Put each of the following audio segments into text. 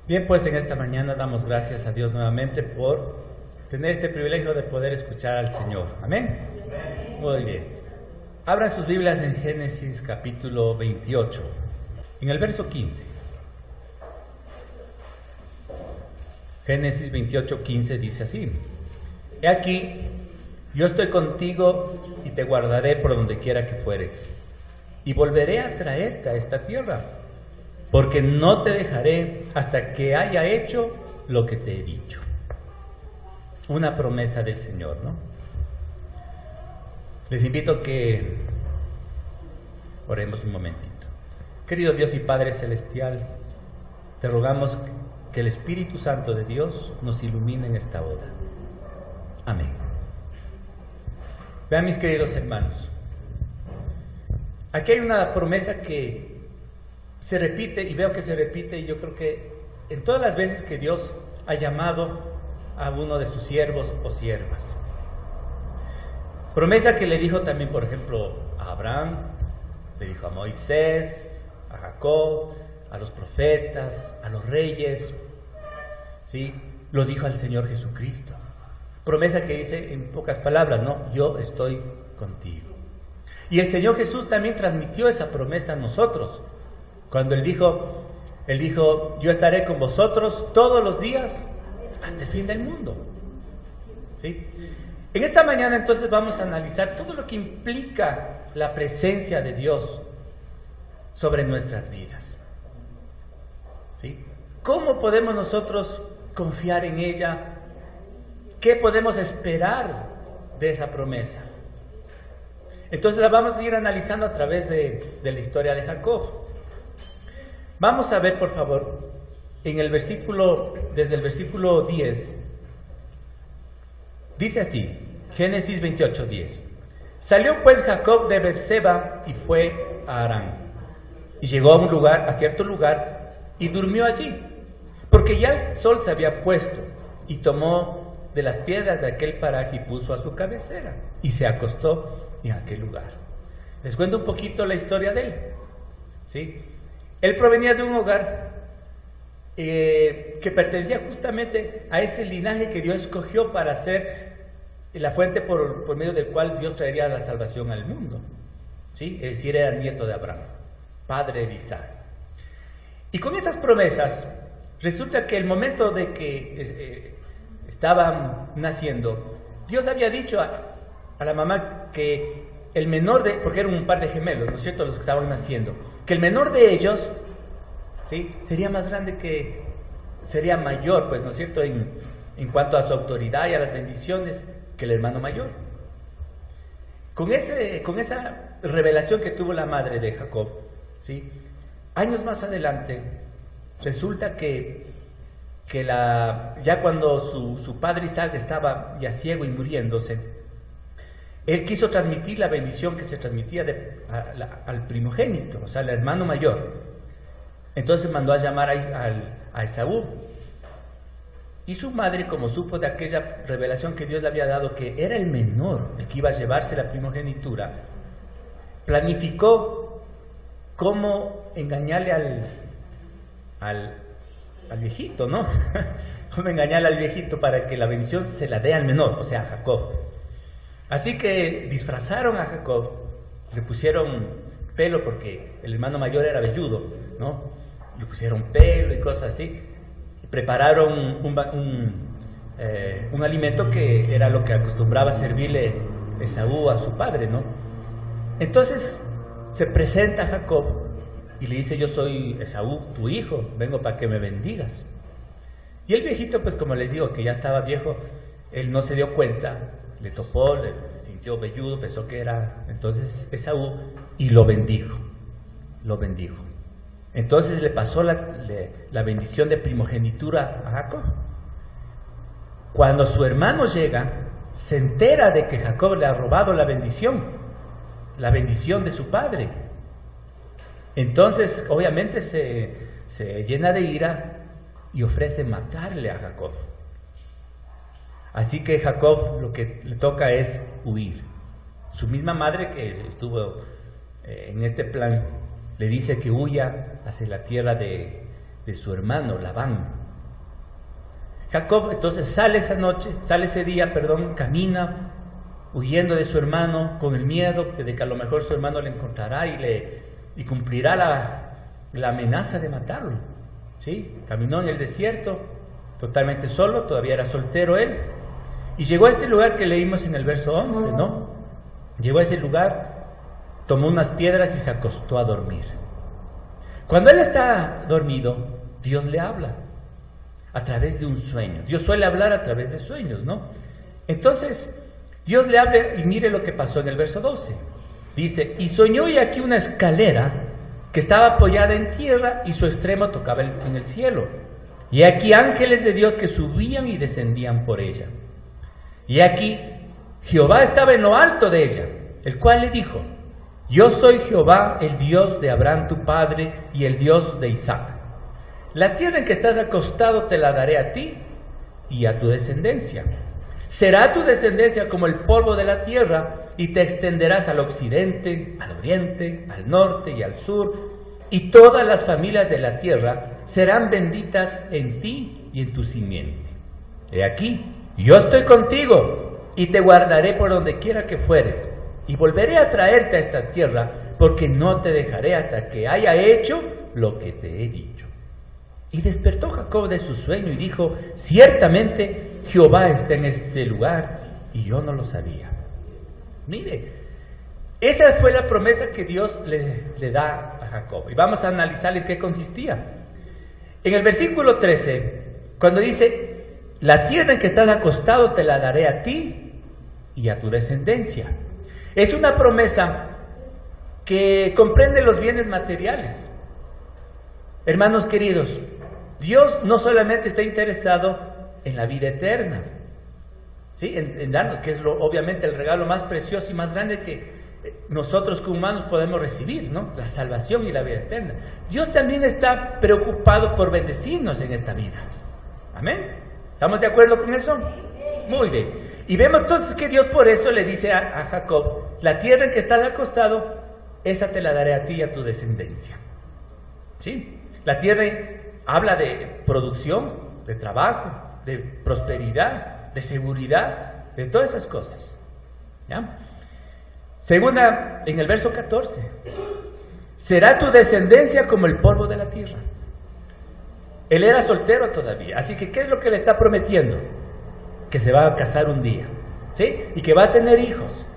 Bien, pues en esta mañana damos gracias a Dios nuevamente por tener este privilegio de poder escuchar al Señor. Amén. Muy bien. Abran sus Biblias en Génesis capítulo 28, en el verso 15. Génesis 28, 15 dice así: He aquí, yo estoy contigo y te guardaré por donde quiera que fueres, y volveré a traerte a esta tierra, porque no te dejaré hasta que haya hecho lo que te he dicho. Una promesa del Señor, ¿no? Les invito a que oremos un momentito. Querido Dios y Padre Celestial, te rogamos que el Espíritu Santo de Dios nos ilumine en esta hora. Amén. Vean, mis queridos hermanos, aquí hay una promesa que se repite, y veo que se repite, y yo creo que en todas las veces que Dios ha llamado a uno de sus siervos o siervas. Promesa que le dijo también, por ejemplo, a Abraham, le dijo a Moisés, a Jacob, a los profetas, a los reyes, ¿sí? Lo dijo al Señor Jesucristo. Promesa que dice en pocas palabras, ¿no? Yo estoy contigo. Y el Señor Jesús también transmitió esa promesa a nosotros, cuando Él dijo, yo estaré con vosotros todos los días hasta el fin del mundo. ¿Sí? En esta mañana entonces vamos a analizar todo lo que implica la presencia de Dios sobre nuestras vidas. ¿Sí? ¿Cómo podemos nosotros confiar en ella? ¿Qué podemos esperar de esa promesa? Entonces la vamos a ir analizando a través de la historia de Jacob. Vamos a ver, por favor, en el versículo, desde el versículo 10, dice así, Génesis 28, 10. Salió pues Jacob de Beerseba y fue a Harán, y llegó a cierto lugar, y durmió allí, porque ya el sol se había puesto, y tomó de las piedras de aquel paraje y puso a su cabecera, y se acostó en aquel lugar. Les cuento un poquito la historia de él, ¿sí? Él provenía de un hogar que pertenecía justamente a ese linaje que Dios escogió para ser la fuente por medio del cual Dios traería la salvación al mundo, ¿sí? Es decir, era el nieto de Abraham, padre de Isaac. Y con esas promesas, resulta que el momento de que estaban naciendo, Dios había dicho a la mamá que el menor porque eran un par de gemelos, ¿no es cierto?, los que estaban naciendo, que el menor de ellos, ¿sí?, sería más grande sería mayor, pues, ¿no es cierto?, en cuanto a su autoridad y a las bendiciones, que el hermano mayor. Con esa revelación que tuvo la madre de Jacob, ¿sí?, años más adelante, resulta que ya cuando su padre Isaac estaba ya ciego y muriéndose, él quiso transmitir la bendición que se transmitía al primogénito, o sea, al hermano mayor. Entonces mandó a llamar a Esaú. Y su madre, como supo de aquella revelación que Dios le había dado, que era el menor, el que iba a llevarse la primogenitura, planificó cómo engañarle al viejito, ¿no? Cómo engañarle al viejito para que la bendición se la dé al menor, o sea, a Jacob. Así que disfrazaron a Jacob, le pusieron pelo porque el hermano mayor era velludo, ¿no? Le pusieron pelo y cosas así. Y prepararon un alimento que era lo que acostumbraba a servirle Esaú a su padre, ¿no? Entonces se presenta Jacob y le dice: yo soy Esaú, tu hijo, vengo para que me bendigas. Y el viejito, pues como les digo, que ya estaba viejo, él no se dio cuenta. Le topó, le sintió velludo, pensó que era entonces Esaú y lo bendijo. Entonces le pasó la bendición de primogenitura a Jacob. Cuando su hermano llega, se entera de que Jacob le ha robado la bendición de su padre. Entonces, obviamente, se llena de ira y ofrece matarle a Jacob. Así que Jacob lo que le toca es huir. Su misma madre, que estuvo en este plan, le dice que huya hacia la tierra de de su hermano Labán. Jacob entonces sale ese día, camina huyendo de su hermano con el miedo de que a lo mejor su hermano le encontrará y cumplirá la amenaza de matarlo. ¿Sí? Caminó en el desierto, totalmente solo, todavía era soltero él, y llegó a este lugar que leímos en el verso 11, ¿no? Llegó a ese lugar, tomó unas piedras y se acostó a dormir. Cuando él está dormido, Dios le habla a través de un sueño. Dios suele hablar a través de sueños, ¿no? Entonces, Dios le habla y mire lo que pasó en el verso 12. Dice, y soñó y aquí una escalera que estaba apoyada en tierra y su extremo tocaba en el cielo. Y aquí ángeles de Dios que subían y descendían por ella. Y aquí Jehová estaba en lo alto de ella, el cual le dijo, yo soy Jehová, el Dios de Abraham tu padre y el Dios de Isaac. La tierra en que estás acostado te la daré a ti y a tu descendencia. Será tu descendencia como el polvo de la tierra y te extenderás al occidente, al oriente, al norte y al sur, y todas las familias de la tierra serán benditas en ti y en tu simiente. He aquí, yo estoy contigo y te guardaré por donde quiera que fueres, y volveré a traerte a esta tierra, porque no te dejaré hasta que haya hecho lo que te he dicho. Y despertó Jacob de su sueño y dijo, ciertamente Jehová está en este lugar, y yo no lo sabía. Mire, esa fue la promesa que Dios le da a Jacob. Y vamos a analizar en qué consistía. En el versículo 13, cuando dice, la tierra en que estás acostado te la daré a ti y a tu descendencia. Es una promesa que comprende los bienes materiales. Hermanos queridos, Dios no solamente está interesado en la vida eterna, ¿sí? En darnos, que es obviamente el regalo más precioso y más grande que nosotros como humanos podemos recibir, ¿no? La salvación y la vida eterna. Dios también está preocupado por bendecirnos en esta vida. ¿Amén? ¿Estamos de acuerdo con eso? Muy bien. Y vemos entonces que Dios por eso le dice a Jacob, la tierra en que estás acostado, esa te la daré a ti y a tu descendencia. ¿Sí? La tierra habla de producción, de trabajo, de prosperidad, de seguridad, de todas esas cosas. ¿Ya? Segunda, en el verso 14, será tu descendencia como el polvo de la tierra. Él era soltero todavía, así que ¿qué es lo que le está prometiendo? Que se va a casar un día, ¿sí? Y que va a tener hijos.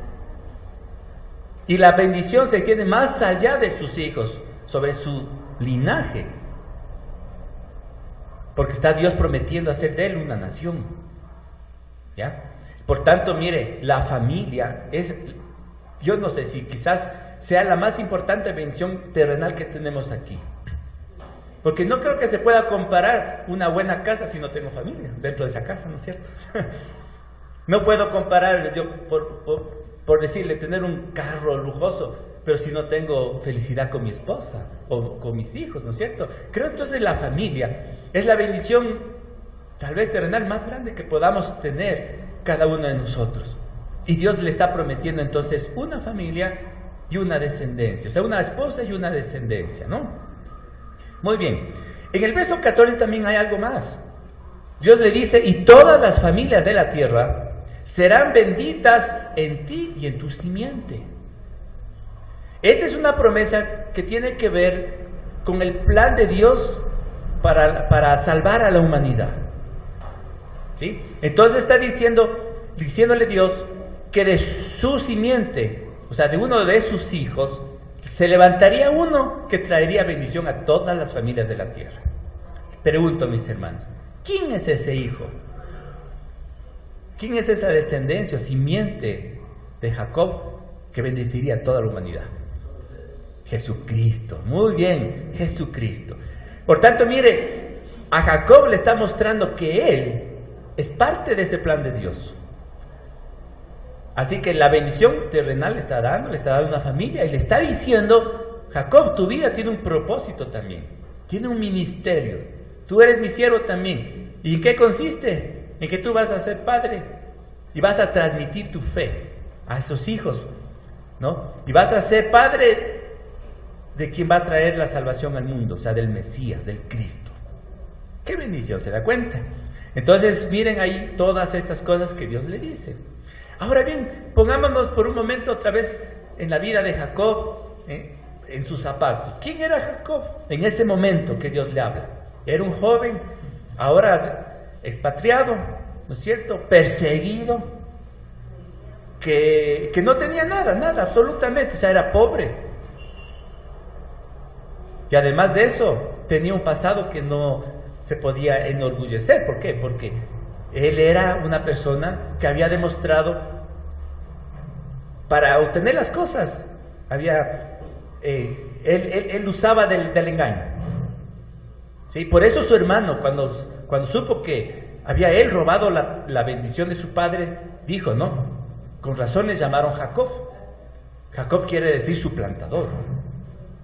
Y la bendición se extiende más allá de sus hijos, sobre su linaje. Porque está Dios prometiendo hacer de él una nación. ¿Ya? Por tanto, mire, la familia es, yo no sé si quizás sea la más importante bendición terrenal que tenemos aquí. Porque no creo que se pueda comparar una buena casa si no tengo familia dentro de esa casa, ¿no es cierto? No puedo comparar, yo por decirle, tener un carro lujoso, pero si no tengo felicidad con mi esposa o con mis hijos, ¿no es cierto? Creo entonces la familia es la bendición tal vez terrenal más grande que podamos tener cada uno de nosotros. Y Dios le está prometiendo entonces una familia y una descendencia, o sea, una esposa y una descendencia, ¿no? Muy bien, en el verso 14 también hay algo más. Dios le dice, y todas las familias de la tierra serán benditas en ti y en tu simiente. Esta es una promesa que tiene que ver con el plan de Dios para salvar a la humanidad. ¿Sí? Entonces está diciéndole Dios que de su simiente, o sea, de uno de sus hijos, se levantaría uno que traería bendición a todas las familias de la tierra. Pregunto, mis hermanos, ¿quién es ese hijo? ¿Quién es esa descendencia o simiente de Jacob que bendeciría a toda la humanidad? Jesucristo. Muy bien, Jesucristo. Por tanto, mire, a Jacob le está mostrando que él es parte de ese plan de Dios. Así que la bendición terrenal le está dando una familia y le está diciendo, Jacob, tu vida tiene un propósito también, tiene un ministerio, tú eres mi siervo también. ¿Y en qué consiste? En que tú vas a ser padre y vas a transmitir tu fe a esos hijos, ¿no? Y vas a ser padre de quien va a traer la salvación al mundo, o sea, del Mesías, del Cristo. ¡Qué bendición! ¿Se da cuenta? Entonces, miren ahí todas estas cosas que Dios le dice. Ahora bien, pongámonos por un momento otra vez en la vida de Jacob, en sus zapatos. ¿Quién era Jacob en ese momento que Dios le habla? Era un joven, ahora expatriado, ¿no es cierto? Perseguido, que no tenía nada, absolutamente, o sea, era pobre. Y además de eso, tenía un pasado que no se podía enorgullecer. ¿Por qué? Porque él era una persona que había demostrado, para obtener las cosas, él usaba del engaño. ¿Sí? Por eso su hermano, cuando supo que había él robado la bendición de su padre, dijo, no, con razón le llamaron Jacob. Jacob quiere decir suplantador.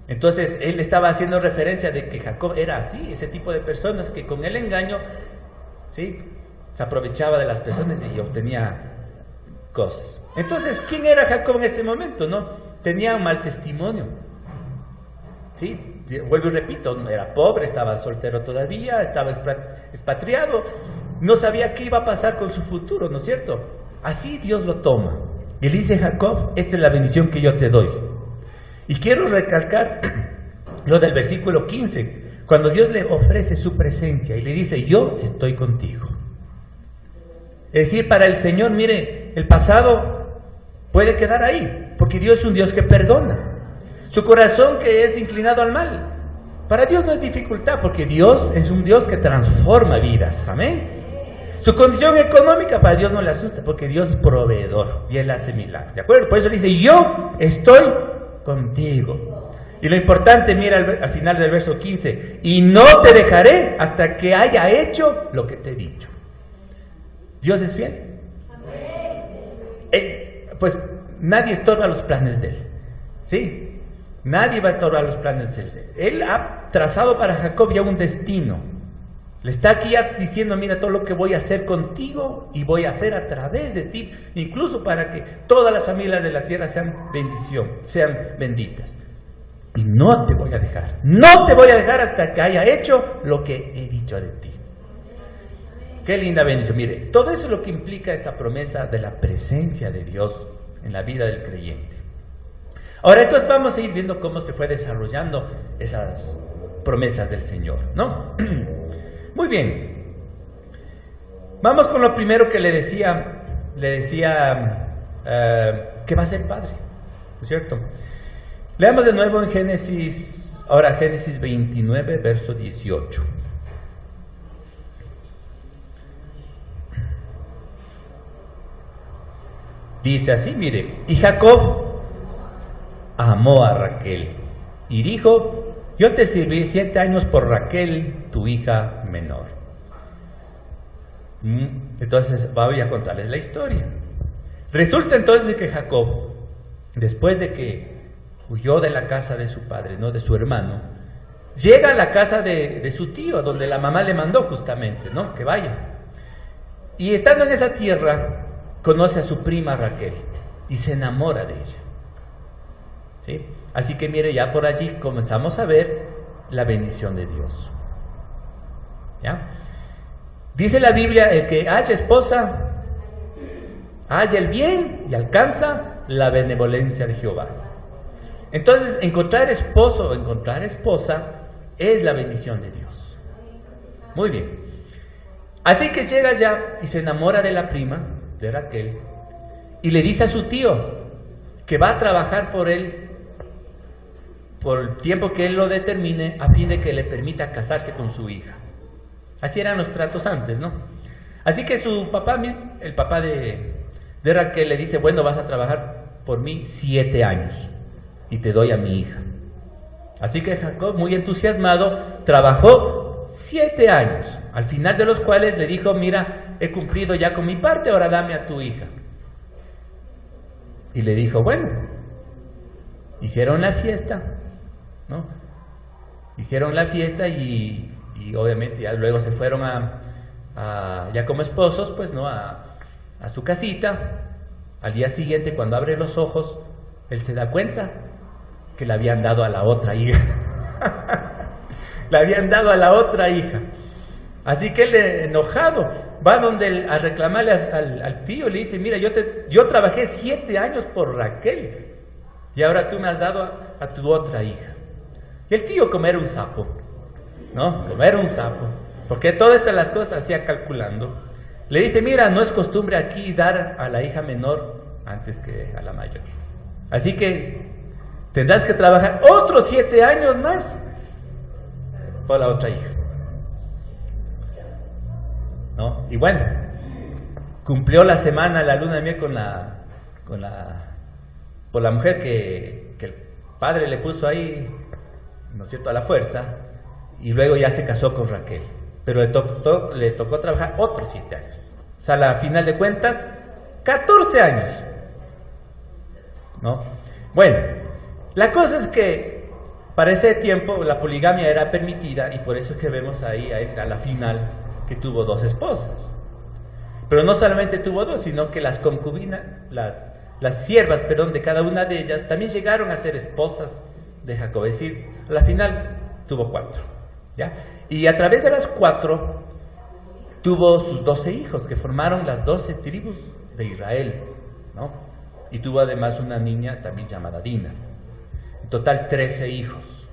Entonces él estaba haciendo referencia de que Jacob era así, ese tipo de personas que con el engaño, ¿sí?, se aprovechaba de las personas y obtenía cosas. Entonces, ¿quién era Jacob en ese momento? No, tenía un mal testimonio. ¿Sí? Vuelvo y repito, era pobre, estaba soltero todavía, estaba expatriado, no sabía qué iba a pasar con su futuro, ¿no es cierto? Así Dios lo toma y le dice: Jacob, esta es la bendición que yo te doy. Y quiero recalcar lo del versículo 15, cuando Dios le ofrece su presencia y le dice: yo estoy contigo. Es decir, para el Señor, mire, el pasado puede quedar ahí, porque Dios es un Dios que perdona. Su corazón que es inclinado al mal, para Dios no es dificultad, porque Dios es un Dios que transforma vidas. Amén. Su condición económica para Dios no le asusta, porque Dios es proveedor y Él hace milagros. ¿De acuerdo? Por eso dice: yo estoy contigo. Y lo importante, mira al final del verso 15: y no te dejaré hasta que haya hecho lo que te he dicho. ¿Dios es fiel? Pues nadie estorba los planes de Él. ¿Sí? Nadie va a estorbar los planes de Él. Él ha trazado para Jacob ya un destino. Le está aquí ya diciendo: mira todo lo que voy a hacer contigo y voy a hacer a través de ti, incluso para que todas las familias de la tierra sean bendición, sean benditas. Y no te voy a dejar hasta que haya hecho lo que he dicho de ti. Qué linda bendición. Mire, todo eso es lo que implica esta promesa de la presencia de Dios en la vida del creyente. Ahora entonces vamos a ir viendo cómo se fue desarrollando esas promesas del Señor, ¿no? Muy bien. Vamos con lo primero que le decía que va a ser padre, ¿no es cierto? Leamos de nuevo en Génesis 29, verso 18. Dice así, mire: y Jacob amó a Raquel y dijo: yo te serví 7 años por Raquel, tu hija menor. Entonces voy a contarles la historia. Resulta entonces que Jacob, después de que huyó de la casa de su padre, no de su hermano, llega a la casa de su tío, donde la mamá le mandó justamente, ¿no?, que vaya. Y estando en esa tierra, conoce a su prima Raquel y se enamora de ella. ¿Sí? Así que mire, ya por allí comenzamos a ver la bendición de Dios. ¿Ya? Dice la Biblia: el que haya esposa, halla el bien y alcanza la benevolencia de Jehová. Entonces, encontrar esposo o encontrar esposa es la bendición de Dios. Muy bien. Así que llega ya y se enamora de la prima de Raquel y le dice a su tío que va a trabajar por él por el tiempo que él lo determine, a fin de que le permita casarse con su hija. Así eran los tratos antes, ¿no? Así que su papá, el papá de Raquel, le dice: bueno, vas a trabajar por mí 7 años y te doy a mi hija. Así que Jacob, muy entusiasmado, trabajó 7 años, al final de los cuales le dijo: mira, he cumplido ya con mi parte, ahora dame a tu hija. Y le dijo: bueno. Hicieron la fiesta, ¿no? Hicieron la fiesta y obviamente ya luego se fueron ya como esposos, pues, ¿no?, a su casita. Al día siguiente, cuando abre los ojos, él se da cuenta que le habían dado a la otra hija. Le habían dado a la otra hija. Así que él, enojado, va a reclamarle al tío y le dice, mira, yo trabajé 7 años por Raquel y ahora tú me has dado a tu otra hija. Y el tío, como era un sapo, ¿no? Como era un sapo, porque todas estas las cosas hacía calculando, le dice, mira, no es costumbre aquí dar a la hija menor antes que a la mayor. Así que tendrás que trabajar otros 7 años más por la otra hija. ¿No? Y bueno, cumplió la semana, la luna de miel por la mujer que el padre le puso ahí, ¿no es cierto?, a la fuerza, y luego ya se casó con Raquel. Pero le tocó trabajar otros 7 años. O sea, a final de cuentas, 14 años. ¿No? Bueno, la cosa es que para ese tiempo la poligamia era permitida y por eso es que vemos ahí a la final que tuvo 2 esposas. Pero no solamente tuvo 2, sino que las concubinas, las siervas, de cada una de ellas también llegaron a ser esposas de Jacob. Es decir, a la final tuvo 4. ¿Ya? Y a través de las 4 tuvo sus 12 hijos que formaron las 12 tribus de Israel, ¿no? Y tuvo además una niña también llamada Dina. En total 13 hijos,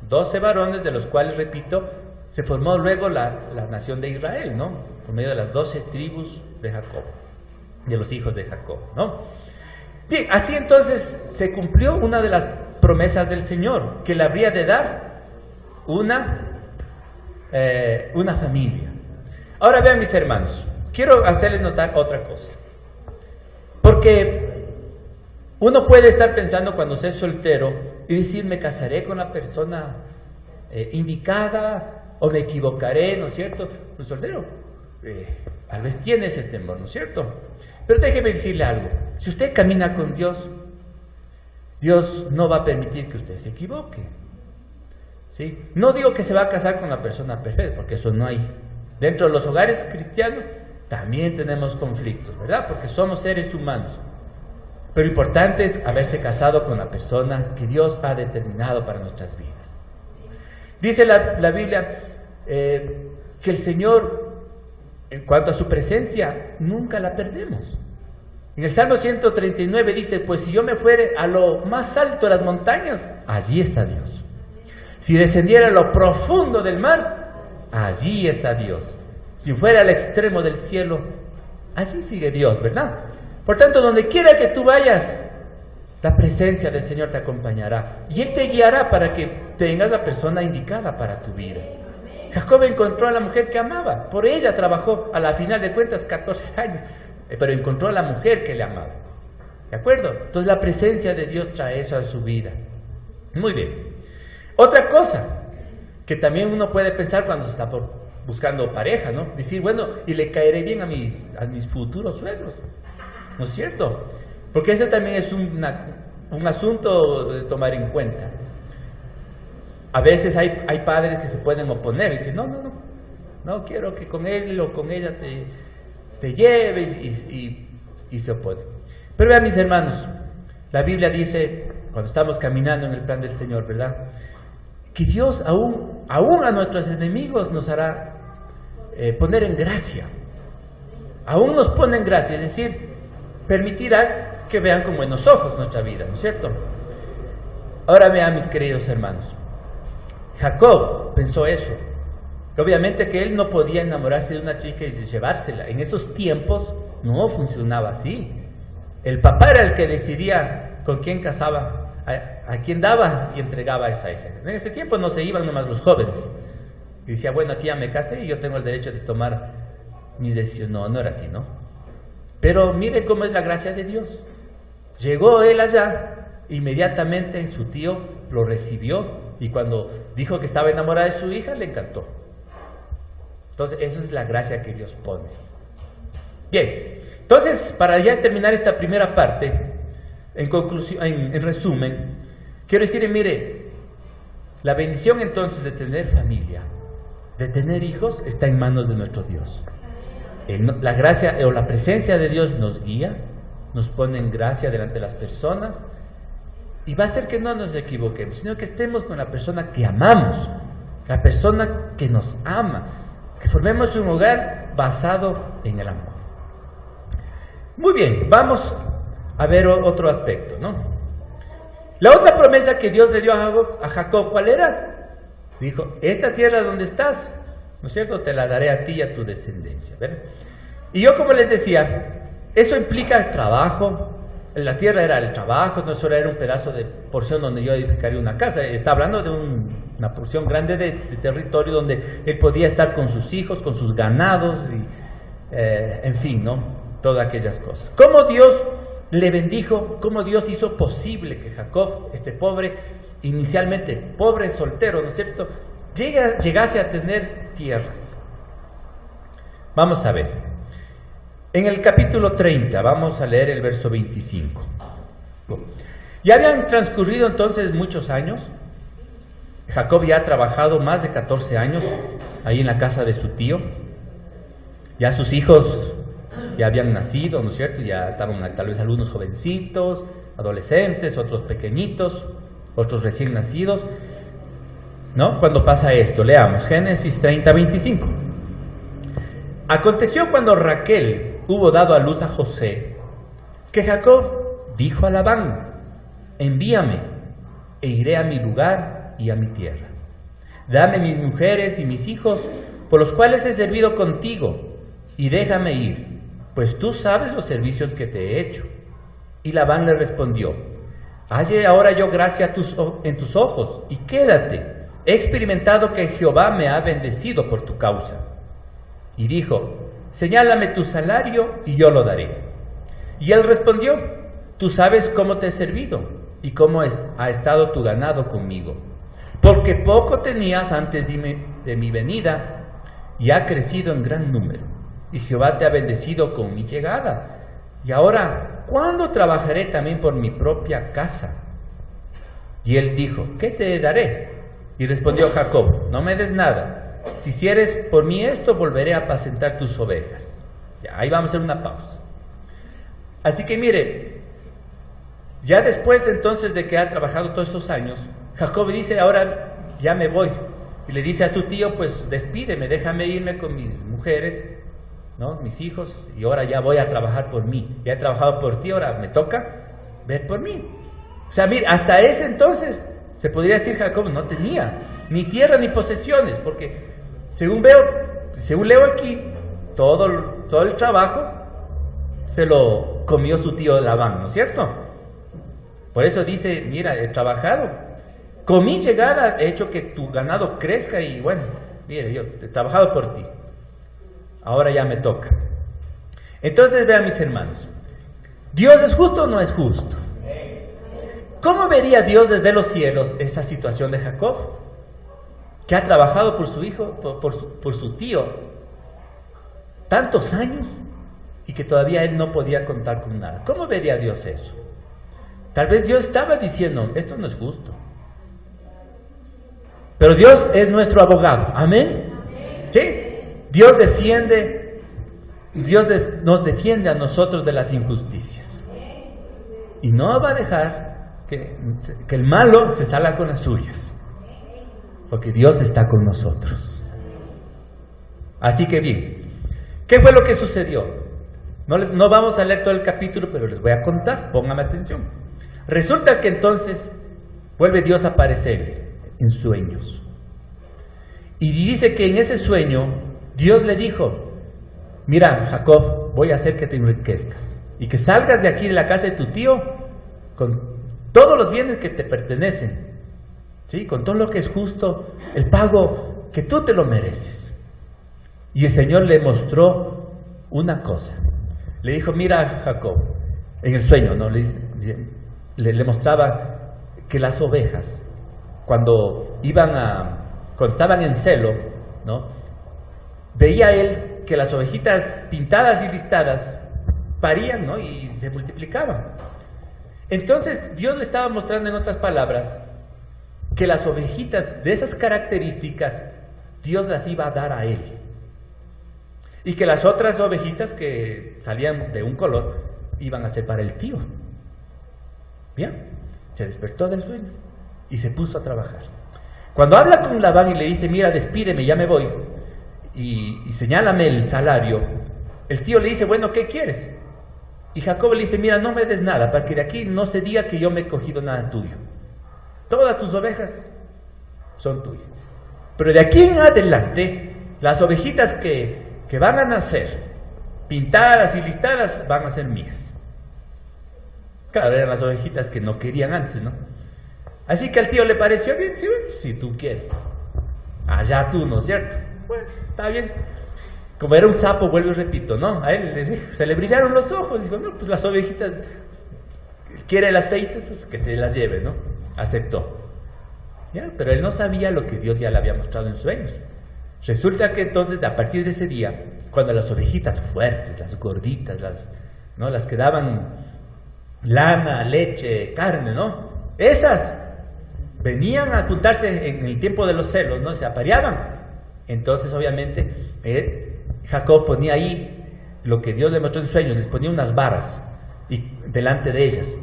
12 varones, de los cuales, repito, se formó luego la nación de Israel, ¿no? Por medio de las 12 tribus de Jacob, de los hijos de Jacob, ¿no? Bien, así entonces se cumplió una de las promesas del Señor, que le habría de dar una familia. Ahora vean, mis hermanos, quiero hacerles notar otra cosa, porque uno puede estar pensando cuando se es soltero y decir, me casaré con la persona indicada o me equivocaré, ¿no es cierto? Un soltero tal vez tiene ese temor, ¿no es cierto? Pero déjeme decirle algo, si usted camina con Dios, Dios no va a permitir que usted se equivoque. ¿Sí? No digo que se va a casar con la persona perfecta, porque eso no hay. Dentro de los hogares cristianos también tenemos conflictos, ¿verdad? Porque somos seres humanos. Pero lo importante es haberse casado con la persona que Dios ha determinado para nuestras vidas. Dice la Biblia que el Señor, en cuanto a su presencia, nunca la perdemos. En el Salmo 139 dice, pues si yo me fuere a lo más alto de las montañas, allí está Dios. Si descendiera a lo profundo del mar, allí está Dios. Si fuera al extremo del cielo, allí sigue Dios, ¿verdad? Por tanto, donde quiera que tú vayas, la presencia del Señor te acompañará. Y Él te guiará para que tengas la persona indicada para tu vida. Jacob encontró a la mujer que amaba. Por ella trabajó, a la final de cuentas, 14 años. Pero encontró a la mujer que le amaba. ¿De acuerdo? Entonces la presencia de Dios trae eso a su vida. Muy bien. Otra cosa que también uno puede pensar cuando se está buscando pareja, ¿no? Decir, bueno, y le caeré bien a mis futuros suegros, ¿no es cierto? Porque eso también es un asunto de tomar en cuenta. A veces hay padres que se pueden oponer y dicen, no quiero que con él o con ella te lleves y se opone. Pero vean, mis hermanos, la Biblia dice, cuando estamos caminando en el plan del Señor, ¿verdad?, que Dios aún a nuestros enemigos nos hará poner en gracia. Aún nos pone en gracia, es decir, permitirá que vean con buenos ojos nuestra vida, ¿no es cierto? Ahora vean, mis queridos hermanos, Jacob pensó eso. Obviamente que él no podía enamorarse de una chica y llevársela. En esos tiempos no funcionaba así. El papá era el que decidía con quién casaba, a quién daba y entregaba a esa hija. En ese tiempo no se iban nomás los jóvenes. Y decía, bueno, aquí ya me casé y yo tengo el derecho de tomar mis decisiones. No era así, ¿no? Pero mire cómo es la gracia de Dios. Llegó él allá, inmediatamente su tío lo recibió y cuando dijo que estaba enamorada de su hija, le encantó. Entonces, eso es la gracia que Dios pone. Bien, entonces, para ya terminar esta primera parte, en conclusión, en resumen, quiero decir, mire, la bendición entonces de tener familia, de tener hijos, está en manos de nuestro Dios. La gracia o la presencia de Dios nos guía, nos pone en gracia delante de las personas y va a hacer que no nos equivoquemos, sino que estemos con la persona que amamos, la persona que nos ama. que formemos un hogar basado en el amor. Muy bien, vamos a ver otro aspecto, ¿no? La otra promesa que Dios le dio a Jacob, ¿cuál era? Dijo, esta tierra donde estás, ¿no es cierto?, te la daré a ti y a tu descendencia, ¿verdad? Y yo, como les decía, eso implica trabajo. La tierra era el trabajo, no solo era un pedazo de porción donde yo edificaría una casa. Está hablando de una porción grande de territorio donde él podía estar con sus hijos, con sus ganados, y, en fin, ¿no? Todas aquellas cosas. ¿Cómo Dios le bendijo? ¿Cómo Dios hizo posible que Jacob, este pobre, inicialmente pobre soltero, ¿no es cierto?, llegase a tener tierras? Vamos a ver. En el capítulo 30, vamos a leer el verso 25. Ya habían transcurrido entonces muchos años. Jacob ya ha trabajado más de 14 años ahí en la casa de su tío. Ya sus hijos ya habían nacido, ¿no es cierto? Ya estaban tal vez algunos jovencitos, adolescentes, otros pequeñitos, otros recién nacidos, ¿no? Cuando pasa esto, leamos Génesis 30, 25. Aconteció cuando Raquel hubo dado a luz a José, que Jacob dijo a Labán, envíame, e iré a mi lugar y a mi tierra. Dame mis mujeres y mis hijos, por los cuales he servido contigo, y déjame ir, pues tú sabes los servicios que te he hecho. Y Labán le respondió, halle ahora yo gracia en tus ojos, y quédate. He experimentado que Jehová me ha bendecido por tu causa. Y dijo, señálame tu salario y yo lo daré. Y él respondió, tú sabes cómo te he servido y cómo ha estado tu ganado conmigo, porque poco tenías antes de mi venida y ha crecido en gran número, y Jehová te ha bendecido con mi llegada. Y ahora, ¿cuándo trabajaré también por mi propia casa? Y él dijo, ¿qué te daré? Y respondió Jacob, no me des nada. Si hicieres por mí esto, volveré a apacentar tus ovejas. Ya, ahí vamos a hacer una pausa. Así que mire, ya después entonces de que ha trabajado todos estos años, Jacob dice, ahora ya me voy. Y le dice a su tío, pues despídeme, déjame irme con mis mujeres, ¿no?, mis hijos, y ahora ya voy a trabajar por mí. Ya he trabajado por ti, ahora me toca ver por mí. O sea, mire, hasta ese entonces se podría decir Jacob no tenía ni tierra ni posesiones, porque según leo aquí, todo el trabajo se lo comió su tío Labán, ¿no es cierto? Por eso dice, mira, he trabajado, con mi llegada he hecho que tu ganado crezca y bueno, mire, yo he trabajado por ti, ahora ya me toca. Entonces vean, mis hermanos, ¿Dios es justo o no es justo? ¿Cómo vería Dios desde los cielos esa situación de Jacob, que ha trabajado por su hijo, por su tío, tantos años, y que todavía él no podía contar con nada? ¿Cómo vería Dios eso? Tal vez Dios estaba diciendo, esto no es justo. Pero Dios es nuestro abogado, ¿amén? ¿Sí? Dios nos defiende a nosotros de las injusticias. Y no va a dejar que el malo se salga con las suyas, porque Dios está con nosotros. Así que bien, ¿qué fue lo que sucedió? No vamos a leer todo el capítulo, pero les voy a contar, pónganme atención. Resulta que entonces vuelve Dios a aparecerle en sueños. Y dice que en ese sueño Dios le dijo, mira, Jacob, voy a hacer que te enriquezcas y que salgas de aquí de la casa de tu tío con todos los bienes que te pertenecen, ¿sí?, con todo lo que es justo, el pago que tú te lo mereces. Y el Señor le mostró una cosa. Le dijo, mira, Jacob, en el sueño, ¿no?, le mostraba que las ovejas, cuando estaban en celo, ¿no?, veía él que las ovejitas pintadas y listadas parían, ¿no?, y se multiplicaban. Entonces Dios le estaba mostrando, en otras palabras, que las ovejitas de esas características Dios las iba a dar a él, y que las otras ovejitas que salían de un color iban a ser para el tío. Bien, se despertó del sueño y se puso a trabajar. Cuando habla con Labán y le dice, mira, despídeme, ya me voy, y señálame el salario, el tío le dice, bueno, ¿qué quieres? Y Jacob le dice, mira, no me des nada, para que de aquí no se diga que yo me he cogido nada tuyo. Todas tus ovejas son tuyas. Pero de aquí en adelante, las ovejitas que van a nacer, pintadas y listadas, van a ser mías. Claro, eran las ovejitas que no querían antes, ¿no? Así que al tío le pareció bien, sí, bueno, si tú quieres. Allá tú, ¿no es cierto? Bueno, está bien. Como era un sapo, vuelvo y repito, ¿no? A él se le brillaron los ojos. Dijo, no, pues las ovejitas, quiere las feitas, pues que se las lleve, ¿no? Aceptó. ¿Ya? Pero él no sabía lo que Dios ya le había mostrado en sueños. Resulta que entonces, a partir de ese día, cuando las ovejitas fuertes, las gorditas, las que daban lana, leche, carne, ¿no? Esas venían a juntarse en el tiempo de los celos, ¿no? Se apareaban. Entonces, obviamente, Jacob ponía ahí lo que Dios le mostró en sueños, les ponía unas varas delante de ellas.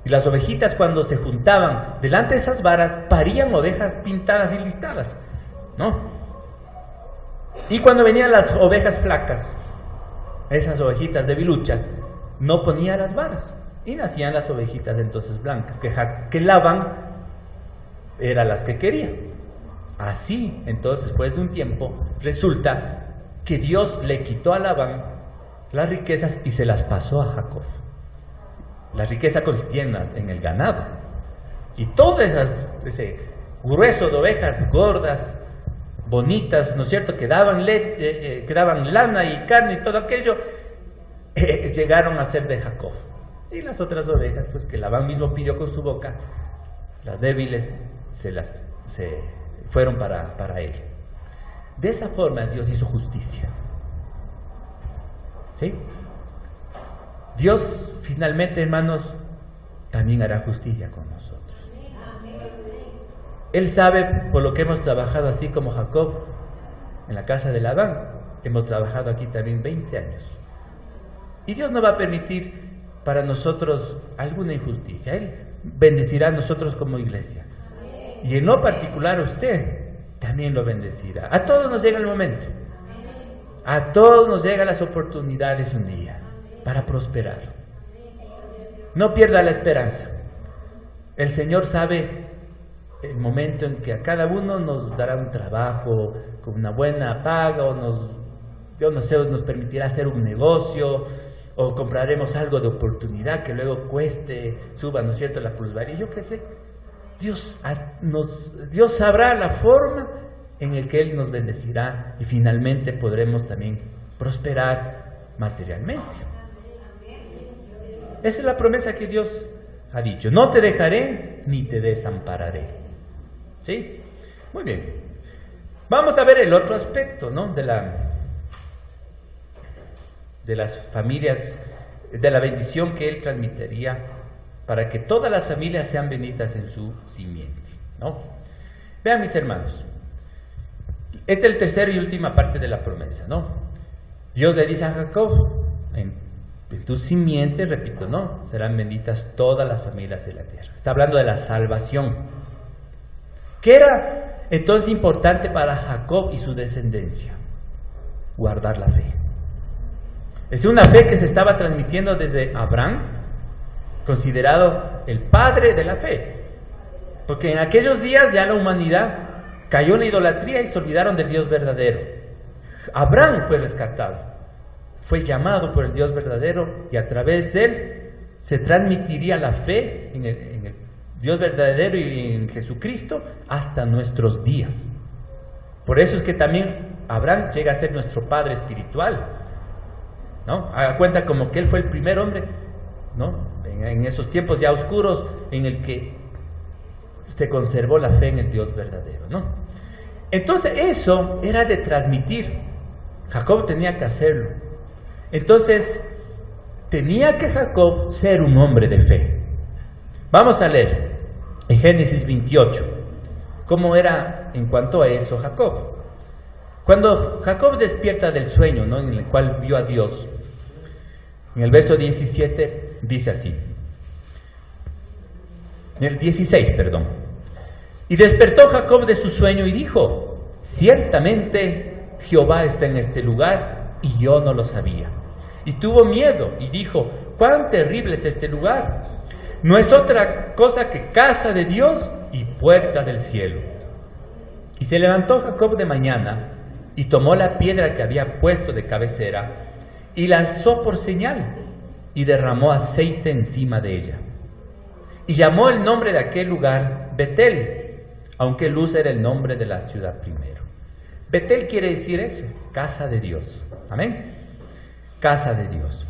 Y las ovejitas, cuando se juntaban delante de esas varas, parían ovejas pintadas y listadas, ¿no? Y cuando venían las ovejas flacas, esas ovejitas debiluchas, no ponía las varas. Y nacían las ovejitas entonces blancas, que Labán era las que quería. Así, entonces, después de un tiempo, resulta que Dios le quitó a Labán las riquezas y se las pasó a Jacob. La riqueza consistía en el ganado. Y todo ese grueso de ovejas gordas, bonitas, ¿no es cierto?, que daban leche, que daban lana y carne y todo aquello, llegaron a ser de Jacob. Y las otras ovejas, pues que Labán mismo pidió con su boca, las débiles, se fueron para él. De esa forma Dios hizo justicia. ¿Sí? Dios finalmente, hermanos, también hará justicia con nosotros. Él sabe, por lo que hemos trabajado así como Jacob en la casa de Labán, hemos trabajado aquí también 20 años. Y Dios no va a permitir para nosotros alguna injusticia. Él bendecirá a nosotros como iglesia. Y en lo particular a usted también lo bendecirá. A todos nos llega el momento. A todos nos llegan las oportunidades un día para prosperar. No pierda la esperanza. El Señor sabe el momento en que a cada uno nos dará un trabajo con una buena paga, o nos permitirá hacer un negocio, o compraremos algo de oportunidad que luego suba, ¿no es cierto?, la plusvalía. Yo qué sé. Dios sabrá la forma en el que Él nos bendecirá y finalmente podremos también prosperar materialmente. Esa es la promesa que Dios ha dicho. No te dejaré ni te desampararé. ¿Sí? Muy bien. Vamos a ver el otro aspecto, ¿no?, de las familias, de la bendición que Él transmitiría para que todas las familias sean benditas en su simiente, ¿no? Vean, mis hermanos, esta es la tercera y última parte de la promesa, ¿no? Dios le dice a Jacob, en tu simiente, repito, ¿no?, serán benditas todas las familias de la tierra. Está hablando de la salvación. ¿Qué era entonces importante para Jacob y su descendencia? Guardar la fe. Es una fe que se estaba transmitiendo desde Abraham, considerado el padre de la fe, porque en aquellos días ya la humanidad cayó en la idolatría y se olvidaron del Dios verdadero. Abraham fue rescatado, fue llamado por el Dios verdadero, y a través de él se transmitiría la fe en el Dios verdadero y en Jesucristo hasta nuestros días. Por eso es que también Abraham llega a ser nuestro padre espiritual, ¿no? Haga cuenta como que él fue el primer hombre, ¿no?, en esos tiempos ya oscuros, en el que se conservó la fe en el Dios verdadero, ¿no? Entonces eso era de transmitir. Jacob tenía que hacerlo. Entonces tenía que Jacob ser un hombre de fe. Vamos a leer en Génesis 28 cómo era en cuanto a eso Jacob. Cuando Jacob despierta del sueño, ¿no?, en el cual vio a Dios, en el verso 17 dice así, en el 16, perdón. Y despertó Jacob de su sueño y dijo: ciertamente Jehová está en este lugar y yo no lo sabía. Y tuvo miedo y dijo, cuán terrible es este lugar. No es otra cosa que casa de Dios y puerta del cielo. Y se levantó Jacob de mañana y tomó la piedra que había puesto de cabecera y la alzó por señal y derramó aceite encima de ella. Y llamó el nombre de aquel lugar Betel, aunque Luz era el nombre de la ciudad primero. Betel quiere decir eso, casa de Dios. Amén. Casa de Dios.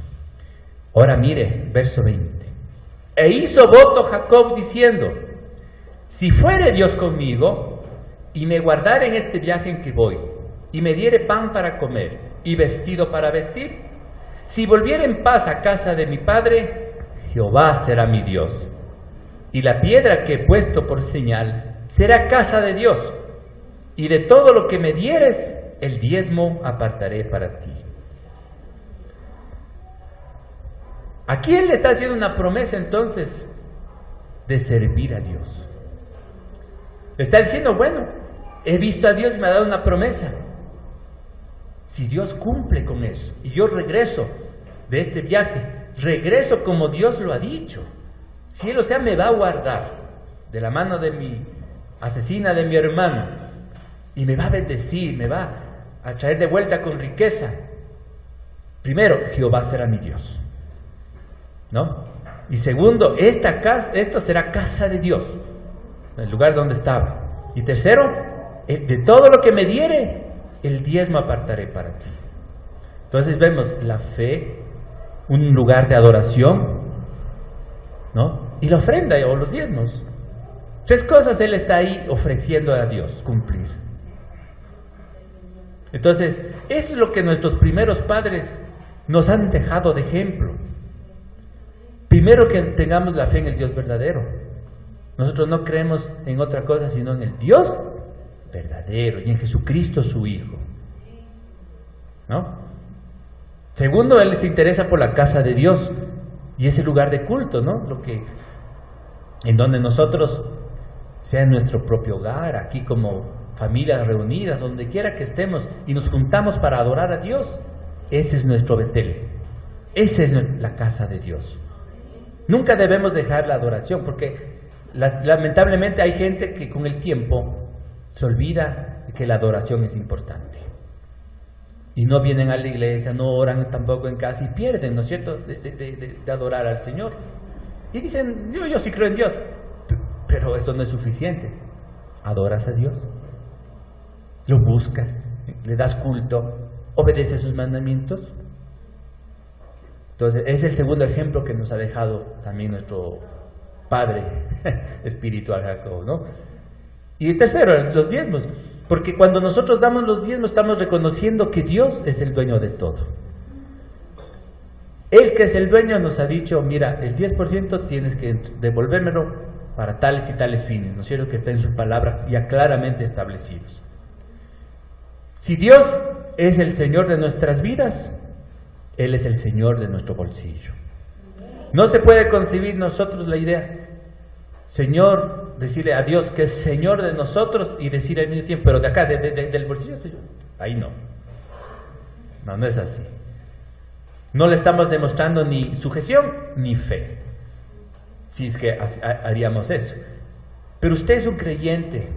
Ahora mire, verso 20. E hizo voto Jacob diciendo, si fuere Dios conmigo y me guardare en este viaje en que voy, y me diere pan para comer y vestido para vestir, si volviere en paz a casa de mi padre, Jehová será mi Dios. Y la piedra que he puesto por señal será casa de Dios. Y de todo lo que me dieres, el diezmo apartaré para ti. Aquí él le está haciendo una promesa entonces de servir a Dios. Le está diciendo, bueno, he visto a Dios y me ha dado una promesa. Si Dios cumple con eso y yo regreso de este viaje, regreso como Dios lo ha dicho. Si Él, o sea, me va a guardar de la mano de mi asesina, de mi hermano, y me va a bendecir, me va a traer de vuelta con riqueza. Primero, Jehová será mi Dios, ¿no? Y segundo, esto será casa de Dios, el lugar donde estaba. Y tercero, de todo lo que me diere, el diezmo apartaré para ti. Entonces vemos la fe, un lugar de adoración, ¿no? Y la ofrenda o los diezmos. Tres cosas él está ahí ofreciendo a Dios cumplir. Entonces, eso es lo que nuestros primeros padres nos han dejado de ejemplo. Primero, que tengamos la fe en el Dios verdadero. Nosotros no creemos en otra cosa sino en el Dios verdadero y en Jesucristo su Hijo, ¿no? Segundo, él se interesa por la casa de Dios y ese lugar de culto, ¿no? En donde nosotros, sea en nuestro propio hogar, aquí como familias reunidas, donde quiera que estemos y nos juntamos para adorar a Dios, ese es nuestro Betel, esa es la casa de Dios. Nunca debemos dejar la adoración, porque lamentablemente hay gente que con el tiempo se olvida de que la adoración es importante. Y no vienen a la iglesia, no oran tampoco en casa y pierden, ¿no es cierto?, de adorar al Señor. Y dicen, yo sí creo en Dios, pero eso no es suficiente. Adoras a Dios, lo buscas, le das culto, obedeces sus mandamientos. Entonces, es el segundo ejemplo que nos ha dejado también nuestro padre espiritual Jacob, ¿no? Y el tercero, los diezmos, porque cuando nosotros damos los diezmos estamos reconociendo que Dios es el dueño de todo. Él, que es el dueño, nos ha dicho, mira, el 10% tienes que devolvérmelo para tales y tales fines, ¿no es cierto?, que está en su palabra ya claramente establecidos. Si Dios es el Señor de nuestras vidas, Él es el Señor de nuestro bolsillo. No se puede concebir nosotros la idea, Señor, decirle a Dios que es Señor de nosotros y decir al mismo tiempo, pero de acá, del bolsillo, Señor. Ahí no. No es así. No le estamos demostrando ni sujeción ni fe, si es que haríamos eso. Pero usted es un creyente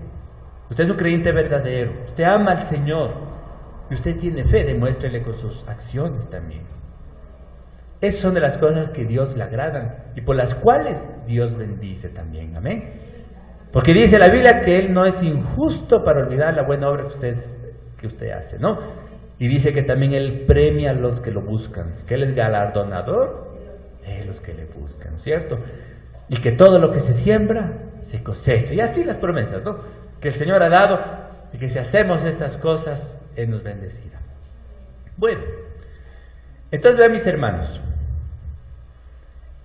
verdadero, usted ama al Señor y usted tiene fe, demuéstrele con sus acciones también. Esas son de las cosas que Dios le agradan y por las cuales Dios bendice también, amén. Porque dice la Biblia que Él no es injusto para olvidar la buena obra que usted hace, ¿no? Y dice que también Él premia a los que lo buscan, que Él es galardonador de los que le buscan, ¿cierto? Y que todo lo que se siembra, se cosecha. Y así las promesas, ¿no?, que el Señor ha dado, y que si hacemos estas cosas, Él nos bendecirá. Bueno, entonces vean, mis hermanos,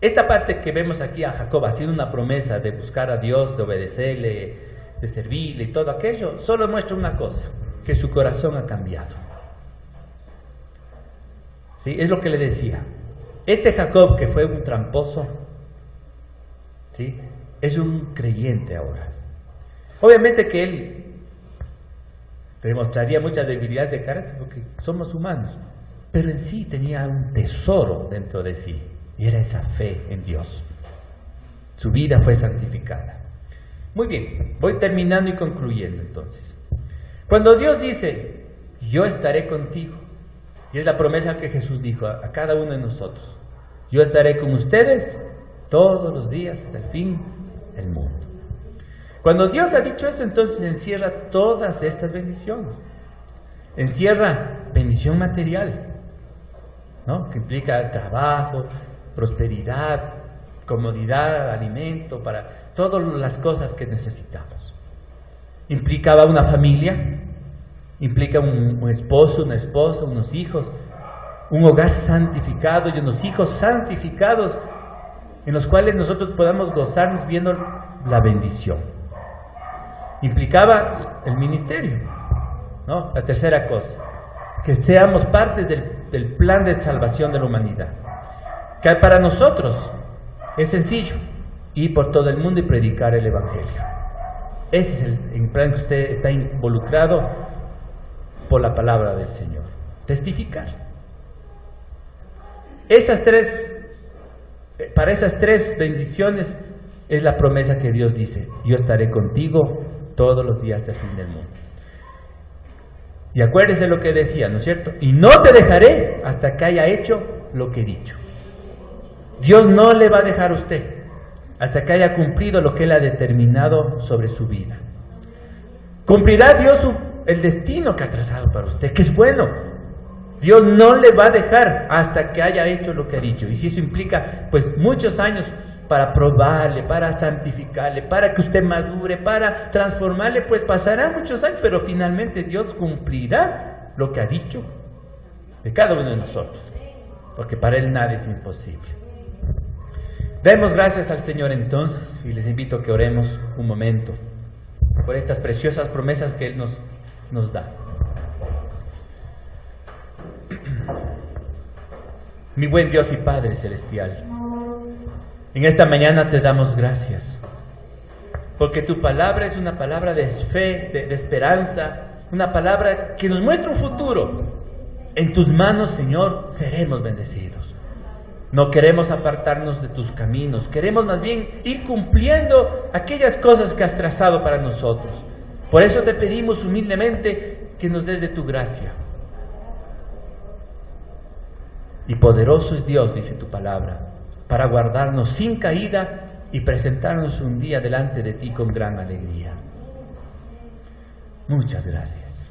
esta parte que vemos aquí a Jacob haciendo una promesa de buscar a Dios, de obedecerle, de servirle y todo aquello, solo muestra una cosa, que su corazón ha cambiado. ¿Sí? Es lo que le decía. Este Jacob, que fue un tramposo, ¿sí?, es un creyente ahora. Obviamente que él Demostraría muchas debilidades de carácter porque somos humanos. Pero en sí tenía un tesoro dentro de sí. Y era esa fe en Dios. Su vida fue santificada. Muy bien, voy terminando y concluyendo entonces. Cuando Dios dice, yo estaré contigo, y es la promesa que Jesús dijo a cada uno de nosotros, yo estaré con ustedes todos los días hasta el fin del mundo. Cuando Dios ha dicho eso, entonces encierra todas estas bendiciones. Encierra bendición material, ¿no? Que implica trabajo, prosperidad, comodidad, alimento, para todas las cosas que necesitamos. Implicaba una familia, implica un esposo, una esposa, unos hijos, un hogar santificado y unos hijos santificados en los cuales nosotros podamos gozarnos viendo la bendición. Implicaba el ministerio, ¿no? La tercera cosa, que seamos partes del plan de salvación de la humanidad. Que para nosotros es sencillo ir por todo el mundo y predicar el Evangelio. Ese es el plan que usted está involucrado por la palabra del Señor. Testificar. Para esas tres bendiciones es la promesa que Dios dice: yo estaré contigo todos los días hasta el fin del mundo. Y acuérdese lo que decía, ¿no es cierto? Y no te dejaré hasta que haya hecho lo que he dicho. Dios no le va a dejar a usted hasta que haya cumplido lo que Él ha determinado sobre su vida. Cumplirá Dios el destino que ha trazado para usted, que es bueno. Dios no le va a dejar hasta que haya hecho lo que ha dicho. Y si eso implica, pues, muchos años para probarle, para santificarle, para que usted madure, para transformarle, pues pasará muchos años, pero finalmente Dios cumplirá lo que ha dicho de cada uno de nosotros, porque para Él nada es imposible. Demos gracias al Señor entonces, y les invito a que oremos un momento por estas preciosas promesas que Él nos da. Mi buen Dios y Padre Celestial, en esta mañana te damos gracias, porque tu palabra es una palabra de fe, de esperanza, una palabra que nos muestra un futuro. En tus manos, Señor, seremos bendecidos. No queremos apartarnos de tus caminos, queremos más bien ir cumpliendo aquellas cosas que has trazado para nosotros. Por eso te pedimos humildemente que nos des de tu gracia. Y poderoso es Dios, dice tu palabra, para guardarnos sin caída y presentarnos un día delante de ti con gran alegría. Muchas gracias.